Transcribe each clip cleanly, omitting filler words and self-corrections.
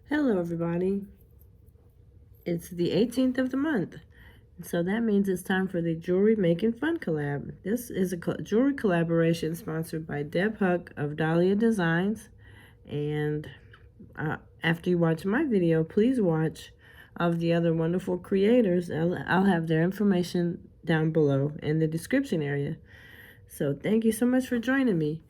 Hello everybody, it's the 18th of the month, so that means it's time for the Jewelry Making Fun collab. This is a jewelry collaboration sponsored by Deb Huck of Dahlia Designs, and after you watch my video, please watch of the other wonderful creators. I'll have their information down below in the description area. So thank you so much for joining me.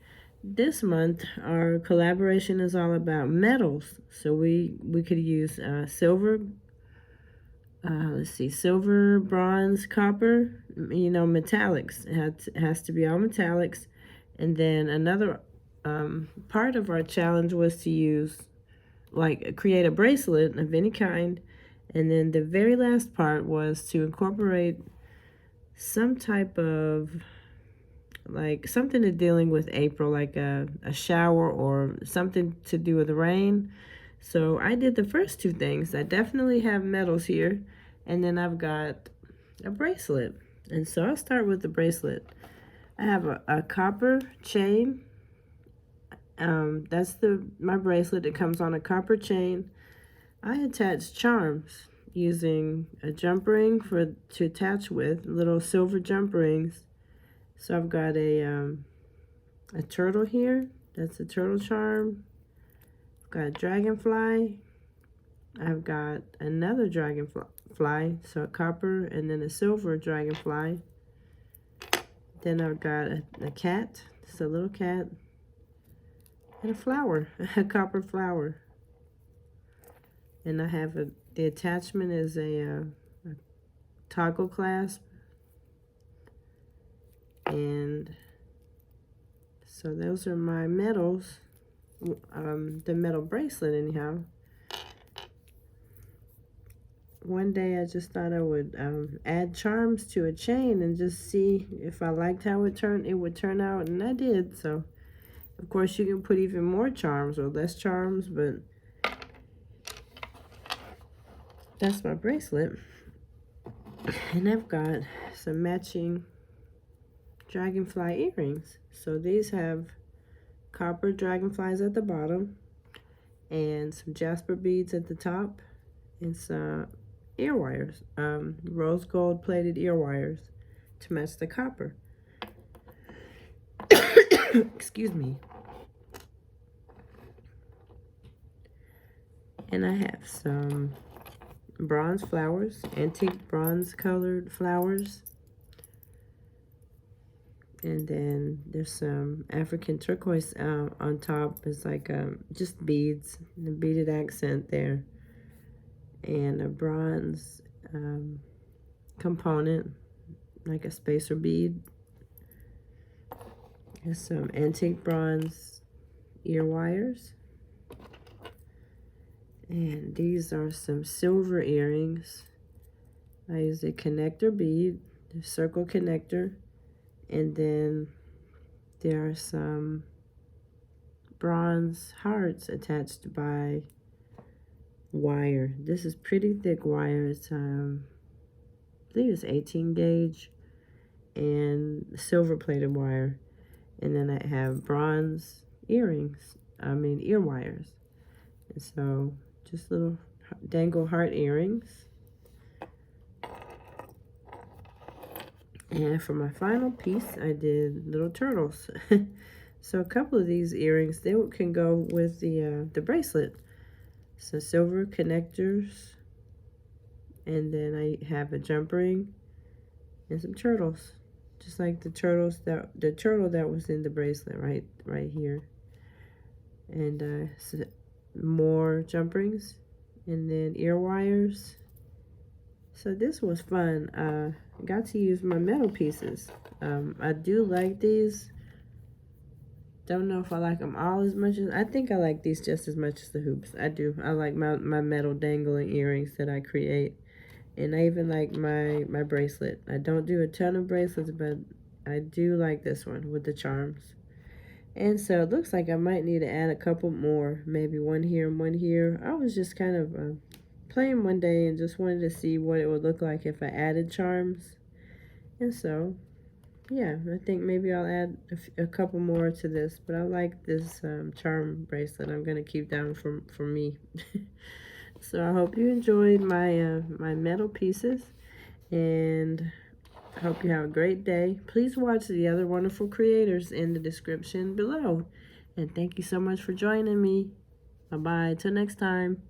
This month, our collaboration is all about metals. So we could use silver, let's see, silver, bronze, copper, metallics. It has to be all metallics. And then another part of our challenge was to use, create a bracelet of any kind. And then the very last part was to incorporate some type of something to dealing with April, like a shower or something to do with rain. So I did the first two things. I definitely have metals here, and then I've got a bracelet. And so I'll start with the bracelet. I have a copper chain. That's my bracelet. It comes on a copper chain. I attach charms using a jump ring to attach with, little silver jump rings. So I've got a turtle here. That's a turtle charm. I've got a dragonfly. I've got another dragonfly, so a copper and then a silver dragonfly. Then I've got a cat, just a little cat, and a flower, a copper flower. And I have the attachment is a toggle clasp. And so those are my metals, the metal bracelet anyhow. One day I just thought I would add charms to a chain and just see if I liked how it would turn out, and I did. So of course you can put even more charms or less charms, but that's my bracelet. And I've got some matching dragonfly earrings. So these have copper dragonflies at the bottom and some jasper beads at the top and some ear wires, rose gold plated ear wires to match the copper. Excuse me. And I have some bronze flowers, antique bronze colored flowers. And then there's some African turquoise on top. It's like just beads, and a beaded accent there. And a bronze component, like a spacer bead. There's some antique bronze ear wires. And these are some silver earrings. I use a connector bead, the circle connector. And then there are some bronze hearts attached by wire. This is pretty thick wire. It's I believe it's 18 gauge and silver plated wire. And then I have bronze ear wires. And so just little dangle heart earrings. And for my final piece, I did little turtles. So a couple of these earrings, they can go with the bracelet. So silver connectors, and then I have a jump ring and some turtles, just like the turtle that was in the bracelet right here. And so more jump rings, and then ear wires. So this was fun. Got to use my metal pieces. I do like these. Don't know if I like them all as much as, I think I like these just as much as the hoops. I do. I like my metal dangling earrings that I create. And I even like my bracelet. I don't do a ton of bracelets, but I do like this one with the charms. And so it looks like I might need to add a couple more. Maybe one here and one here. I was just kind of playing one day and just wanted to see what it would look like if I added charms. And so yeah, I think maybe I'll add a couple more to this, but I like this charm bracelet. I'm gonna keep that one for me. So I hope you enjoyed my metal pieces, and I hope you have a great day. Please watch the other wonderful creators in the description below. And thank you so much for joining me. Bye-bye. Till next time.